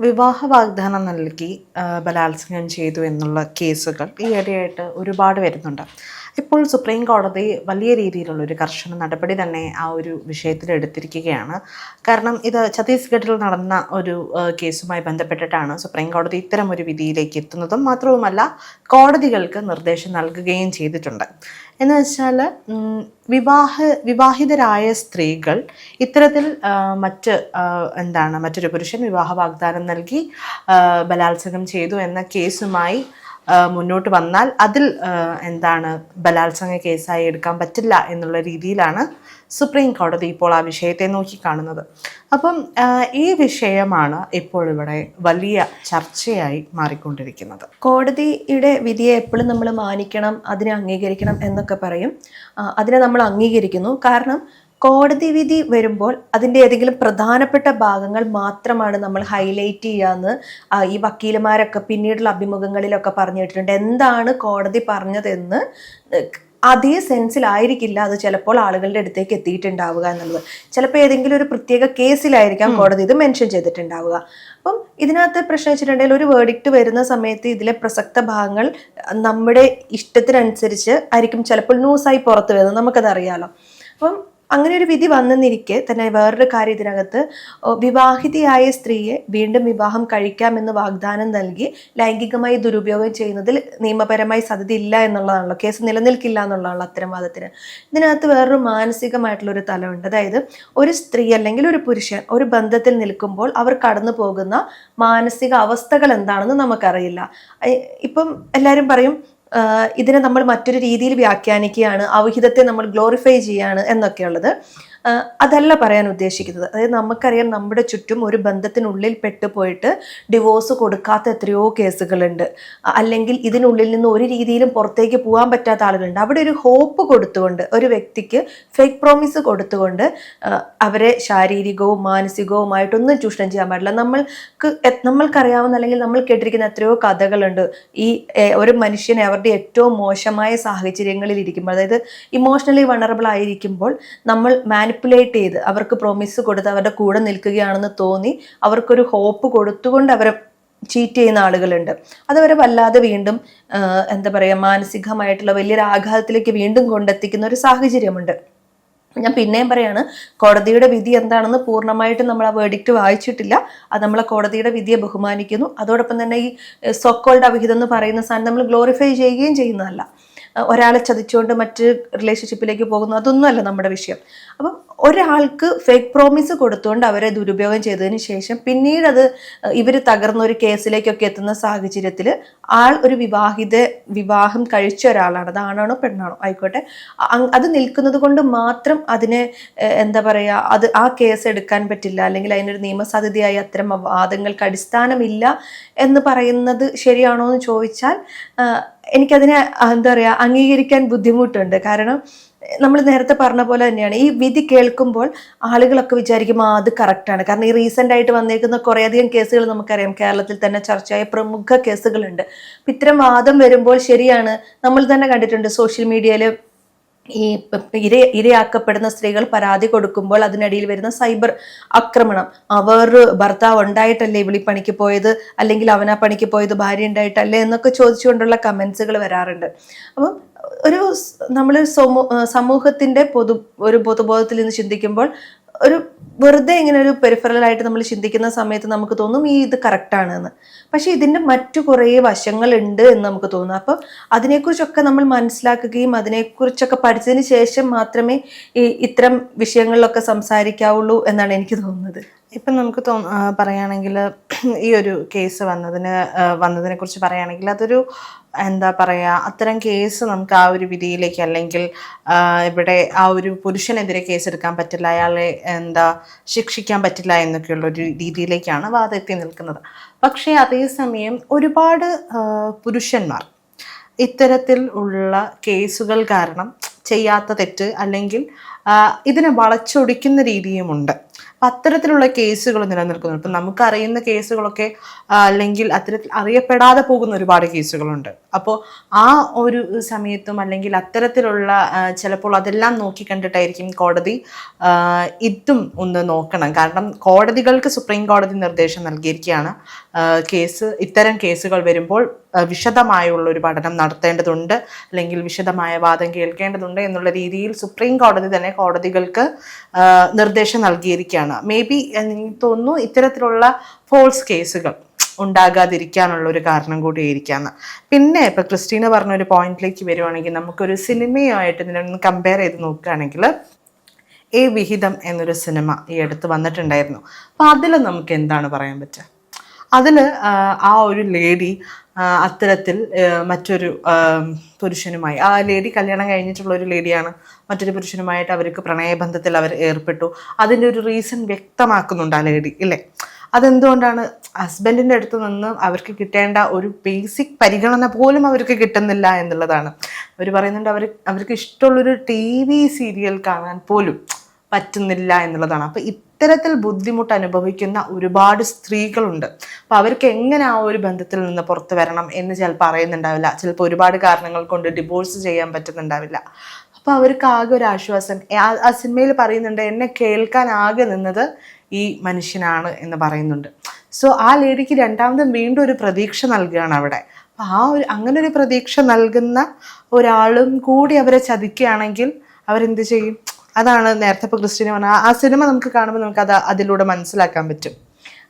വിവാഹ വാഗ്ദാനം നൽകി ബലാത്സംഗം ചെയ്തു എന്നുള്ള കേസുകൾ ഈയിടെയായിട്ട് ഒരുപാട് വരുന്നുണ്ട്. ഇപ്പോൾ സുപ്രീം കോടതി വലിയ രീതിയിലുള്ളൊരു കർശന നടപടി തന്നെ ആ ഒരു വിഷയത്തിൽ എടുത്തിരിക്കുകയാണ്. കാരണം ഇത് ഛത്തീസ്ഗഡിൽ നടന്ന ഒരു കേസുമായി ബന്ധപ്പെട്ടിട്ടാണ് സുപ്രീം കോടതി ഇത്തരം ഒരു വിധിയിലേക്ക് എത്തുന്നതും മാത്രവുമല്ല കോടതികൾക്ക് നിർദ്ദേശം നൽകുകയും ചെയ്തിട്ടുണ്ട്. എന്ന് വെച്ചാൽ വിവാഹിതരായ സ്ത്രീകൾ ഇത്തരത്തിൽ മറ്റൊരു പുരുഷൻ വിവാഹ വാഗ്ദാനം നൽകി ബലാത്സംഗം ചെയ്തു എന്ന കേസുമായി മുന്നോട്ട് വന്നാൽ അതിൽ ബലാത്സംഗ കേസായി എടുക്കാൻ പറ്റില്ല എന്നുള്ള രീതിയിലാണ് സുപ്രീം കോടതി ഇപ്പോൾ ആ വിഷയത്തെ നോക്കിക്കാണുന്നത്. അപ്പം ഈ വിഷയമാണ് ഇപ്പോൾ ഇവിടെ വലിയ ചർച്ചയായി മാറിക്കൊണ്ടിരിക്കുന്നത്. കോടതിയുടെ വിധിയെ എപ്പോഴും നമ്മൾ മാനിക്കണം, അതിനെ അംഗീകരിക്കണം എന്നൊക്കെ പറയും. അതിനെ നമ്മൾ അംഗീകരിക്കുന്നു. കാരണം കോടതി വിധി വരുമ്പോൾ അതിൻ്റെ ഏതെങ്കിലും പ്രധാനപ്പെട്ട ഭാഗങ്ങൾ മാത്രമാണ് നമ്മൾ ഹൈലൈറ്റ് ചെയ്യാന്ന് ഈ വക്കീലുമാരൊക്കെ പിന്നീടുള്ള അഭിമുഖങ്ങളിലൊക്കെ പറഞ്ഞിട്ടുണ്ട്. എന്താണ് കോടതി പറഞ്ഞതെന്ന് അതേ സെൻസിലായിരിക്കില്ല അത് ചിലപ്പോൾ ആളുകളുടെ അടുത്തേക്ക് എത്തിയിട്ടുണ്ടാവുക എന്നുള്ളത്. ചിലപ്പോൾ ഏതെങ്കിലും ഒരു പ്രത്യേക കേസിലായിരിക്കാം കോടതി ഇത് മെൻഷൻ ചെയ്തിട്ടുണ്ടാവുക. അപ്പം ഇതിനകത്ത് പ്രശ്നം വെച്ചിട്ടുണ്ടെങ്കിൽ ഒരു വേർഡിക്റ്റ് വരുന്ന സമയത്ത് ഇതിലെ പ്രസക്ത ഭാഗങ്ങൾ നമ്മുടെ ഇഷ്ടത്തിനനുസരിച്ച് ആയിരിക്കും ചിലപ്പോൾ ന്യൂസായി പുറത്തു വരുന്നത്, നമുക്കത് അറിയാലോ. അപ്പം അങ്ങനെ ഒരു വിധി വന്നെന്നിരിക്കെ തന്നെ വേറൊരു കാര്യം ഇതിനകത്ത് വിവാഹിതയായ സ്ത്രീയെ വീണ്ടും വിവാഹം കഴിക്കാമെന്ന് വാഗ്ദാനം നൽകി ലൈംഗികമായി ദുരുപയോഗം ചെയ്യുന്നതിൽ നിയമപരമായി സാധ്യതയില്ല എന്നുള്ളതാണല്ലോ, കേസ് നിലനിൽക്കില്ല എന്നുള്ളതാണല്ലോ അത്തരം വാദത്തിന്. ഇതിനകത്ത് വേറൊരു മാനസികമായിട്ടുള്ളൊരു തലമുണ്ട്. അതായത് ഒരു സ്ത്രീ അല്ലെങ്കിൽ ഒരു പുരുഷൻ ഒരു ബന്ധത്തിൽ നിൽക്കുമ്പോൾ അവർ കടന്നു പോകുന്ന മാനസിക അവസ്ഥകൾ എന്താണെന്ന് നമുക്കറിയില്ല. ഇപ്പം എല്ലാവരും പറയും ഇതിനെ നമ്മൾ മറ്റൊരു രീതിയിൽ വ്യാഖ്യാനിക്കുകയാണ്, അവിഹിതത്തെ നമ്മൾ ഗ്ലോറിഫൈ ചെയ്യാണ് എന്നൊക്കെയുള്ളത്. അതല്ല പറയാൻ ഉദ്ദേശിക്കുന്നത്. അതായത് നമുക്കറിയാം നമ്മുടെ ചുറ്റും ഒരു ബന്ധത്തിനുള്ളിൽ പെട്ടുപോയിട്ട് ഡിവോഴ്സ് കൊടുക്കാത്ത എത്രയോ കേസുകളുണ്ട്. അല്ലെങ്കിൽ ഇതിനുള്ളിൽ നിന്ന് ഒരു രീതിയിലും പുറത്തേക്ക് പോകാൻ പറ്റാത്ത ആളുകളുണ്ട്. അവിടെ ഒരു ഹോപ്പ് കൊടുത്തുകൊണ്ട് ഒരു വ്യക്തിക്ക് ഫേക്ക് പ്രോമിസ് കൊടുത്തുകൊണ്ട് അവരെ ശാരീരികവും മാനസികവുമായിട്ടൊന്നും ചൂഷണം ചെയ്യാൻ പാടില്ല. നമ്മൾക്കറിയാവുന്ന അല്ലെങ്കിൽ നമ്മൾ കേട്ടിരിക്കുന്ന എത്രയോ കഥകളുണ്ട്. ഈ ഒരു മനുഷ്യനെ അവരുടെ ഏറ്റവും മോശമായ സാഹചര്യങ്ങളിൽ ഇരിക്കുമ്പോൾ, അതായത് ഇമോഷണലി വണറബിൾ ആയിരിക്കുമ്പോൾ നമ്മൾ മാനിപ്പുലേറ്റ് ചെയ്ത് അവർക്ക് പ്രോമിസ് കൊടുത്ത് അവരുടെ കൂടെ നിൽക്കുകയാണെന്ന് തോന്നി അവർക്കൊരു ഹോപ്പ് കൊടുത്തുകൊണ്ട് അവരെ ചീറ്റ് ചെയ്യുന്ന ആളുകളുണ്ട്. അതവരെ വല്ലാതെ വീണ്ടും മാനസികമായിട്ടുള്ള വലിയൊരു ആഘാതത്തിലേക്ക് വീണ്ടും കൊണ്ടെത്തിക്കുന്ന ഒരു സാഹചര്യമുണ്ട്. ഞാൻ പിന്നെയും പറയാണ്, കോടതിയുടെ വിധി എന്താണെന്ന് പൂർണ്ണമായിട്ടും നമ്മൾ ആ വേർഡിക്റ്റ് വായിച്ചിട്ടില്ല. അത് നമ്മളെ കോടതിയുടെ വിധിയെ ബഹുമാനിക്കുന്നു. അതോടൊപ്പം തന്നെ ഈ സോക്കോൾഡ് അവിഹിതം എന്ന് പറയുന്ന സാധനം നമ്മൾ ഗ്ലോറിഫൈ ചെയ്യുകയും ചെയ്യുന്നതല്ല. ഒരാളെ ചതിച്ചുകൊണ്ട് മറ്റ് റിലേഷൻഷിപ്പിലേക്ക് പോകുന്നു, അതൊന്നുമല്ല നമ്മുടെ വിഷയം. അപ്പം ഒരാൾക്ക് ഫേക്ക് പ്രോമിസ് കൊടുത്തുകൊണ്ട് അവരെ ദുരുപയോഗം ചെയ്തതിന് ശേഷം പിന്നീട് അത് ഇവർ തകർന്ന ഒരു കേസിലേക്കൊക്കെ എത്തുന്ന സാഹചര്യത്തിൽ ആൾ ഒരു വിവാഹം കഴിച്ച ഒരാളാണ്, അത് ആണാണോ പെണ്ണാണോ ആയിക്കോട്ടെ, അത് നിൽക്കുന്നത് കൊണ്ട് മാത്രം അതിനെ അത് ആ കേസ് എടുക്കാൻ പറ്റില്ല, അല്ലെങ്കിൽ അതിനൊരു നിയമസാധ്യതയായി അത്തരം വാദങ്ങൾക്ക് അടിസ്ഥാനമില്ല എന്ന് പറയുന്നത് ശരിയാണോ എന്ന് ചോദിച്ചാൽ എനിക്കതിനെ അംഗീകരിക്കാൻ ബുദ്ധിമുട്ടുണ്ട്. കാരണം നമ്മൾ നേരത്തെ പറഞ്ഞ പോലെ തന്നെയാണ് ഈ വിധി കേൾക്കുമ്പോൾ ആളുകളൊക്കെ വിചാരിക്കും അത് കറക്റ്റാണ്. കാരണം ഈ റീസെൻ്റ് ആയിട്ട് വന്നേക്കുന്ന കുറേയധികം കേസുകൾ നമുക്കറിയാം, കേരളത്തിൽ തന്നെ ചർച്ചയായ പ്രമുഖ കേസുകളുണ്ട്. ഇത്തരം വാദം വരുമ്പോൾ ശരിയാണ്, നമ്മൾ തന്നെ കണ്ടിട്ടുണ്ട് സോഷ്യൽ മീഡിയയിൽ ഈ ഇരയാക്കപ്പെടുന്ന സ്ത്രീകൾ പരാതി കൊടുക്കുമ്പോൾ അതിനിടയിൽ വരുന്ന സൈബർ ആക്രമണം, അവർ ഭർത്താവ് ഉണ്ടായിട്ടല്ലേ ഇവളി പണിക്ക് പോയത്, അല്ലെങ്കിൽ അവനാ പണിക്ക് പോയത് ഭാര്യ ഉണ്ടായിട്ടല്ലേ എന്നൊക്കെ ചോദിച്ചുകൊണ്ടുള്ള കമൻസുകൾ വരാറുണ്ട്. അപ്പം നമ്മൾ സമൂഹത്തിന്റെ പൊതുബോധത്തിൽ നിന്ന് ചിന്തിക്കുമ്പോൾ വെറുതെ ഇങ്ങനെ ഒരു പെരിഫറലായിട്ട് നമ്മൾ ചിന്തിക്കുന്ന സമയത്ത് നമുക്ക് തോന്നും ഇത് കറക്റ്റാണ് എന്ന്. പക്ഷെ ഇതിൻ്റെ മറ്റു കുറേ വശങ്ങളുണ്ട് എന്ന് നമുക്ക് തോന്നും. അപ്പം അതിനെക്കുറിച്ചൊക്കെ നമ്മൾ മനസ്സിലാക്കുകയും അതിനെക്കുറിച്ചൊക്കെ പഠിച്ചതിന് ശേഷം മാത്രമേ ഇത്തരം വിഷയങ്ങളിലൊക്കെ സംസാരിക്കാവുള്ളൂ എന്നാണ് എനിക്ക് തോന്നുന്നത്. ഇപ്പം നമുക്ക് പറയുകയാണെങ്കിൽ ഈ ഒരു കേസ് വന്നതിനെ കുറിച്ച് പറയുകയാണെങ്കിൽ അതൊരു അത്തരം കേസ് നമുക്ക് ആ ഒരു വിധിയിലേക്ക്, അല്ലെങ്കിൽ ഇവിടെ ആ ഒരു പുരുഷനെതിരെ കേസെടുക്കാൻ പറ്റില്ല, അയാളെ ശിക്ഷിക്കാൻ പറ്റില്ല എന്നൊക്കെയുള്ള ഒരു രീതിയിലേക്കാണ് വാദം എത്തി നിൽക്കുന്നത്. പക്ഷേ അതേസമയം ഒരുപാട് പുരുഷന്മാർ ഇത്തരത്തിൽ ഉള്ള കേസുകൾ കാരണം ചെയ്യാത്ത തെറ്റ് അല്ലെങ്കിൽ ഇതിനെ വളച്ചൊടിക്കുന്ന രീതിയുമുണ്ട്. അപ്പം അത്തരത്തിലുള്ള കേസുകൾ നിലനിൽക്കുന്നു. ഇപ്പം നമുക്കറിയുന്ന കേസുകളൊക്കെ അല്ലെങ്കിൽ അത്തരത്തിൽ അറിയപ്പെടാതെ പോകുന്ന ഒരുപാട് കേസുകളുണ്ട്. അപ്പോൾ ആ ഒരു സമയത്തും അല്ലെങ്കിൽ അത്തരത്തിലുള്ള ചിലപ്പോൾ അതെല്ലാം നോക്കിക്കണ്ടിട്ടായിരിക്കും കോടതി ഇതും ഒന്ന് നോക്കണം. കാരണം കോടതികൾക്ക് സുപ്രീം കോടതി നിർദ്ദേശം നൽകിയിരിക്കുകയാണ്, ഇത്തരം കേസുകൾ വരുമ്പോൾ വിശദമായുള്ള ഒരു പഠനം നടത്തേണ്ടതുണ്ട്, അല്ലെങ്കിൽ വിശദമായ വാദം കേൾക്കേണ്ടതുണ്ട് എന്നുള്ള രീതിയിൽ സുപ്രീം കോടതി തന്നെ കോടതികൾക്ക് നിർദ്ദേശം നൽകിയിരിക്കുകയാണ്. മേ ബി എനിക്ക് തോന്നുന്നു ഇത്തരത്തിലുള്ള ഫോൾസ് കേസുകൾ ഉണ്ടാകാതിരിക്കാനുള്ള ഒരു കാരണം കൂടിയായിരിക്കാന്ന്. പിന്നെ ഇപ്പൊ ക്രിസ്റ്റീന പറഞ്ഞൊരു പോയിന്റിലേക്ക് വരുവാണെങ്കിൽ, നമുക്കൊരു സിനിമയുമായിട്ട് ഇതിനൊന്ന് കമ്പയർ ചെയ്ത് നോക്കുകയാണെങ്കിൽ, എ വിഹിതം എന്നൊരു സിനിമ ഈ അടുത്ത് വന്നിട്ടുണ്ടായിരുന്നു. അപ്പൊ അതിൽ നമുക്ക് എന്താണ് പറയാൻ പറ്റുക? അതിൽ ആ ഒരു ലേഡി അത്തരത്തിൽ മറ്റൊരു പുരുഷനുമായി, ആ ലേഡി കല്യാണം കഴിഞ്ഞിട്ടുള്ള ഒരു ലേഡിയാണ്, മറ്റൊരു പുരുഷനുമായിട്ട് അവർക്ക് പ്രണയബന്ധത്തിൽ അവർ ഏർപ്പെട്ടു. അതിൻ്റെ ഒരു റീസൺ വ്യക്തമാക്കുന്നുണ്ട് ആ ലേഡി, ഇല്ലേ? അതെന്തുകൊണ്ടാണ്? ഹസ്ബൻഡിൻ്റെ അടുത്ത് നിന്ന് അവർക്ക് കിട്ടേണ്ട ഒരു ബേസിക് പരിഗണന പോലും അവർക്ക് കിട്ടുന്നില്ല എന്നുള്ളതാണ്. അവർ പറയുന്നുണ്ട് അവർക്ക് ഇഷ്ടമുള്ളൊരു TV സീരിയൽ കാണാൻ പോലും പറ്റുന്നില്ല എന്നുള്ളതാണ്. അപ്പം ഇത്തരത്തിൽ ബുദ്ധിമുട്ട് അനുഭവിക്കുന്ന ഒരുപാട് സ്ത്രീകളുണ്ട്. അപ്പം അവർക്ക് എങ്ങനെ ആ ഒരു ബന്ധത്തിൽ നിന്ന് പുറത്തു വരണം എന്ന് ചിലപ്പോൾ അറിയുന്നുണ്ടാവില്ല. ചിലപ്പോൾ ഒരുപാട് കാരണങ്ങൾ കൊണ്ട് ഡിവോഴ്സ് ചെയ്യാൻ പറ്റുന്നുണ്ടാവില്ല. അപ്പോൾ അവർക്ക് ആകെ ഒരു ആശ്വാസം, ആ സിനിമയിൽ പറയുന്നുണ്ട്, എന്നെ കേൾക്കാൻ ആകെ നിന്നത് ഈ മനുഷ്യനാണ് എന്ന് പറയുന്നുണ്ട്. സോ ആ ലേഡിക്ക് രണ്ടാമതും വീണ്ടും ഒരു പ്രതീക്ഷ നൽകുകയാണ് അവിടെ. അപ്പം അങ്ങനെ ഒരു പ്രതീക്ഷ നൽകുന്ന ഒരാളും കൂടി അവരെ ചതിക്കുകയാണെങ്കിൽ അവരെന്ത് ചെയ്യും? അതാണ് നേരത്തെ ഇപ്പോൾ ക്രിസ്റ്റീന പറഞ്ഞ ആ സിനിമ നമുക്ക് കാണുമ്പോൾ നമുക്ക് അതിലൂടെ മനസ്സിലാക്കാൻ പറ്റും.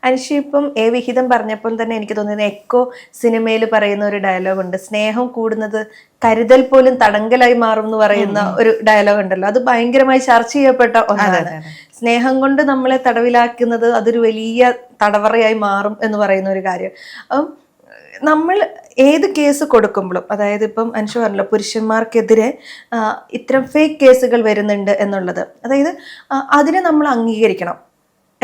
അനുഷി ഇപ്പം എ വിഹിതം പറഞ്ഞപ്പോൾ തന്നെ എനിക്ക് തോന്നുന്നത് എക്കോ സിനിമയിൽ പറയുന്ന ഒരു ഡയലോഗ് ഉണ്ട്, സ്നേഹം കൂടുന്നത് കരുതൽ പോലും തടങ്കലായി മാറും എന്ന് പറയുന്ന ഒരു ഡയലോഗ് ഉണ്ടല്ലോ. അത് ഭയങ്കരമായി ചർച്ച ചെയ്യപ്പെട്ട ഒന്നാണ്. സ്നേഹം കൊണ്ട് നമ്മളെ തടവിലാക്കുന്നത് അതൊരു വലിയ തടവറയായി മാറും എന്ന് പറയുന്ന ഒരു കാര്യം. അപ്പം നമ്മൾ ഏത് കേസ് കൊടുക്കുമ്പോഴും, അതായത് ഇപ്പം അനുഷ പറഞ്ഞല്ലോ പുരുഷന്മാർക്കെതിരെ ഇത്തരം ഫേക്ക് കേസുകൾ വരുന്നുണ്ട് എന്നുള്ളത്, അതായത് അതിനെ നമ്മൾ അംഗീകരിക്കണം.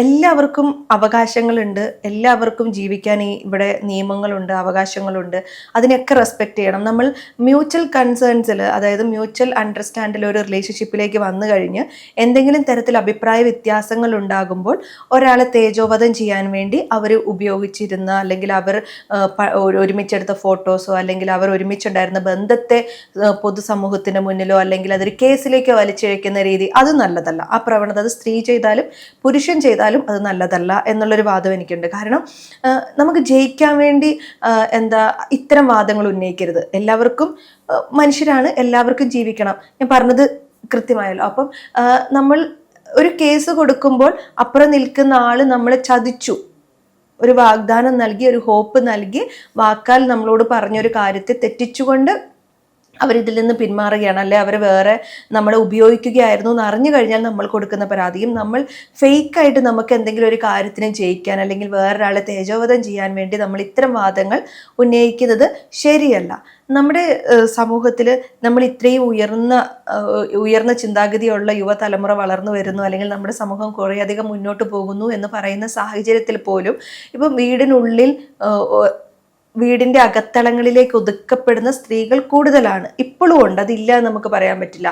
എല്ലാവർക്കും അവകാശങ്ങളുണ്ട്, എല്ലാവർക്കും ജീവിക്കാൻ ഇവിടെ നിയമങ്ങളുണ്ട്, അവകാശങ്ങളുണ്ട്. അതിനൊക്കെ റെസ്പെക്റ്റ് ചെയ്യണം. നമ്മൾ മ്യൂച്വൽ കൺസേൺസിൽ, അതായത് മ്യൂച്വൽ അണ്ടർസ്റ്റാൻഡിൽ ഒരു റിലേഷൻഷിപ്പിലേക്ക് വന്നു കഴിഞ്ഞ് എന്തെങ്കിലും തരത്തിൽ അഭിപ്രായ വ്യത്യാസങ്ങൾ ഉണ്ടാകുമ്പോൾ ഒരാളെ തേജോവധം ചെയ്യാൻ വേണ്ടി അവർ ഉപയോഗിച്ചിരുന്ന, അല്ലെങ്കിൽ അവർ ഒരുമിച്ചെടുത്ത ഫോട്ടോസോ അല്ലെങ്കിൽ അവർ ഒരുമിച്ചുണ്ടായിരുന്ന ബന്ധത്തെ പൊതുസമൂഹത്തിന് മുന്നിലോ അല്ലെങ്കിൽ അതൊരു കേസിലേക്കോ വലിച്ചിഴക്കുന്ന രീതി, അത് നല്ലതല്ല. ആ പ്രവണത അത് സ്ത്രീ ചെയ്താലും പുരുഷൻ ചെയ്താലും അത് നല്ലതല്ല എന്നുള്ളൊരു വാദം എനിക്കുണ്ട്. കാരണം നമുക്ക് ജയിക്കാൻ വേണ്ടി ഇത്തരം വാദങ്ങൾ ഉന്നയിക്കരുത്. എല്ലാവർക്കും മനുഷ്യരാണ്, എല്ലാവർക്കും ജീവിക്കണം. ഞാൻ പറഞ്ഞത് കൃത്യമായല്ലോ. അപ്പം നമ്മൾ ഒരു കേസ് കൊടുക്കുമ്പോൾ അപ്പുറം നിൽക്കുന്ന ആള് നമ്മളെ ചതിച്ചു, ഒരു വാഗ്ദാനം നൽകി, ഒരു ഹോപ്പ് നൽകി, വാക്കാൽ നമ്മളോട് പറഞ്ഞൊരു കാര്യത്തെ തെറ്റിച്ചുകൊണ്ട് അവരിതിൽ നിന്ന് പിന്മാറുകയാണ്, അല്ലെ അവർ വേറെ നമ്മളെ ഉപയോഗിക്കുകയായിരുന്നു എന്ന് അറിഞ്ഞു കഴിഞ്ഞാൽ നമ്മൾ കൊടുക്കുന്ന പരാതിയും, നമ്മൾ ഫേക്കായിട്ട് നമുക്ക് എന്തെങ്കിലും ഒരു കാര്യത്തിന് ജയിക്കാൻ അല്ലെങ്കിൽ വേറൊരാളെ തേജോവധം ചെയ്യാൻ വേണ്ടി നമ്മൾ ഇത്തരം വാദങ്ങൾ ഉന്നയിക്കുന്നത് ശരിയല്ല. നമ്മുടെ സമൂഹത്തിൽ നമ്മൾ ഇത്രയും ഉയർന്ന ചിന്താഗതിയുള്ള യുവതലമുറ വളർന്നു വരുന്നു, അല്ലെങ്കിൽ നമ്മുടെ സമൂഹം കുറേയധികം മുന്നോട്ട് പോകുന്നു എന്ന് പറയുന്ന സാഹചര്യത്തിൽ പോലും ഇപ്പം വീടിന്റെ അകത്തളങ്ങളിലേക്ക് ഒതുക്കപ്പെടുന്ന സ്ത്രീകൾ കൂടുതലാണ്. ഇപ്പോഴും ഉണ്ട്, അതില്ല എന്ന് നമുക്ക് പറയാൻ പറ്റില്ല.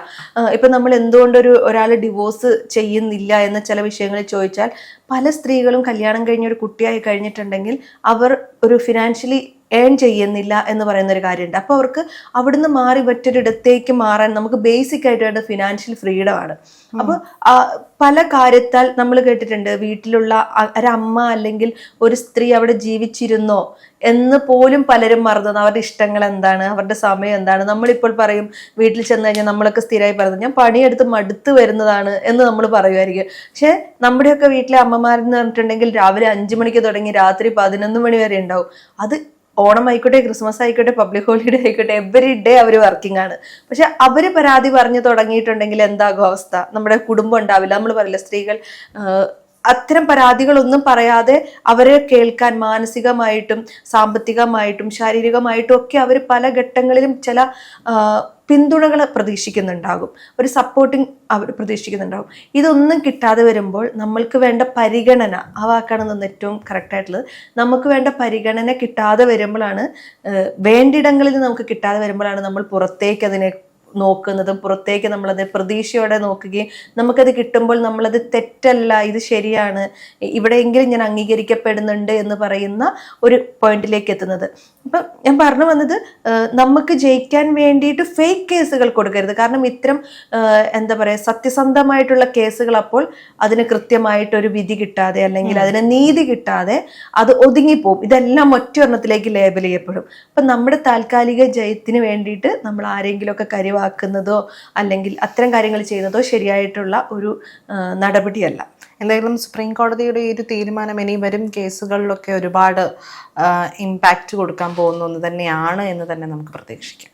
ഇപ്പൊ നമ്മൾ എന്തുകൊണ്ട് ഒരാൾ ഡിവോഴ്സ് ചെയ്യുന്നില്ല എന്ന ചില വിഷയങ്ങളിൽ ചോദിച്ചാൽ, പല സ്ത്രീകളും കല്യാണം കഴിഞ്ഞ ഒരു കുട്ടിയായി കഴിഞ്ഞിട്ടുണ്ടെങ്കിൽ അവർ ഒരു ഫിനാൻഷ്യലി ഏൺ ചെയ്യുന്നില്ല എന്ന് പറയുന്ന ഒരു കാര്യമുണ്ട്. അപ്പോൾ അവർക്ക് അവിടുന്ന് മാറി മറ്റൊരിടത്തേക്ക് മാറാൻ നമുക്ക് ബേസിക് ആയിട്ട് വേണ്ട ഫിനാൻഷ്യൽ ഫ്രീഡം ആണ്. അപ്പോൾ പല കാര്യത്താൽ നമ്മൾ കേട്ടിട്ടുണ്ട്, വീട്ടിലുള്ള ഒരമ്മ അല്ലെങ്കിൽ ഒരു സ്ത്രീ അവിടെ ജീവിച്ചിരുന്നോ എന്ന് പോലും പലരും മറന്നത്. അവരുടെ ഇഷ്ടങ്ങൾ എന്താണ്, അവരുടെ സമയം എന്താണ്. നമ്മളിപ്പോൾ പറയും, വീട്ടിൽ ചെന്ന് കഴിഞ്ഞാൽ നമ്മളൊക്കെ സ്ഥിരമായി പറയുന്നത്, ഞാൻ പണിയെടുത്ത് മടുത്ത് വരുന്നതാണ് എന്ന് നമ്മൾ പറയുമായിരിക്കും. പക്ഷെ നമ്മുടെയൊക്കെ വീട്ടിലെ അമ്മമാരെന്ന് പറഞ്ഞിട്ടുണ്ടെങ്കിൽ രാവിലെ 5 മണിക്ക് തുടങ്ങി രാത്രി 11 മണി വരെ ഉണ്ടാവും. അത് ഓണം ആയിക്കോട്ടെ, ക്രിസ്മസ് ആയിക്കോട്ടെ, പബ്ലിക് ഹോളിഡേ ആയിക്കോട്ടെ, എവറി ഡേ അവർ വർക്കിംഗ് ആണ്. പക്ഷെ അവര് പരാതി പറഞ്ഞു തുടങ്ങിയിട്ടുണ്ടെങ്കിൽ എന്താകും അവസ്ഥ? നമ്മുടെ കുടുംബം ഉണ്ടാവില്ല. നമ്മൾ പറയില്ല, സ്ത്രീകൾ അത്തരം പരാതികളൊന്നും പറയാതെ അവരെ കേൾക്കാൻ മാനസികമായിട്ടും സാമ്പത്തികമായിട്ടും ശാരീരികമായിട്ടും ഒക്കെ അവർ പല ഘട്ടങ്ങളിലും ചില പിന്തുണകൾ പ്രതീക്ഷിക്കുന്നുണ്ടാകും, ഒരു സപ്പോർട്ടിങ് അവർ പ്രതീക്ഷിക്കുന്നുണ്ടാകും. ഇതൊന്നും കിട്ടാതെ വരുമ്പോൾ നമ്മൾക്ക് വേണ്ട പരിഗണന, ആ വാക്കാണെന്ന് ഏറ്റവും കറക്റ്റായിട്ടുള്ളത്, നമുക്ക് വേണ്ട പരിഗണന കിട്ടാതെ വരുമ്പോഴാണ്, വേണ്ടിടങ്ങളിൽ നമുക്ക് കിട്ടാതെ വരുമ്പോഴാണ് നമ്മൾ പുറത്തേക്ക് അതിനെ നോക്കുന്നതും പുറത്തേക്ക് നമ്മളത് പ്രതീക്ഷയോടെ നോക്കുകയും നമുക്കത് കിട്ടുമ്പോൾ നമ്മളത് തെറ്റല്ല, ഇത് ശരിയാണ്, ഇവിടെയെങ്കിലും ഞാൻ അംഗീകരിക്കപ്പെടുന്നുണ്ട് എന്ന് പറയുന്ന ഒരു പോയിന്റിലേക്ക് എത്തുന്നത്. അപ്പം ഞാൻ പറഞ്ഞു വന്നത്, നമുക്ക് ജയിക്കാൻ വേണ്ടിയിട്ട് ഫേക്ക് കേസുകൾ കൊടുക്കരുത്. കാരണം ഇത്തരം എന്താ പറയുക, സത്യസന്ധമായിട്ടുള്ള കേസുകൾ അപ്പോൾ അതിന് കൃത്യമായിട്ടൊരു വിധി കിട്ടാതെ അല്ലെങ്കിൽ അതിന് നീതി കിട്ടാതെ അത് ഒതുങ്ങിപ്പോവും. ഇതെല്ലാം ഒറ്റൊരെണ്ണത്തിലേക്ക് ലേബൽ ചെയ്യപ്പെടും. അപ്പം നമ്മുടെ താൽക്കാലിക ജയത്തിന് വേണ്ടിയിട്ട് നമ്മൾ ആരെങ്കിലുമൊക്കെ കരിവാക്കുന്നതോ അല്ലെങ്കിൽ അത്തരം കാര്യങ്ങൾ ചെയ്യുന്നതോ ശരിയായിട്ടുള്ള ഒരു നടപടിയല്ല. എന്തായാലും സുപ്രീം കോടതിയുടെ ഈ ഒരു തീരുമാനം ഇനി വരും കേസുകളിലൊക്കെ ഒരുപാട് ഇമ്പാക്റ്റ് കൊടുക്കാൻ പോകുന്നു എന്ന് തന്നെയാണ് എന്ന് തന്നെ നമുക്ക് പ്രതീക്ഷിക്കാം.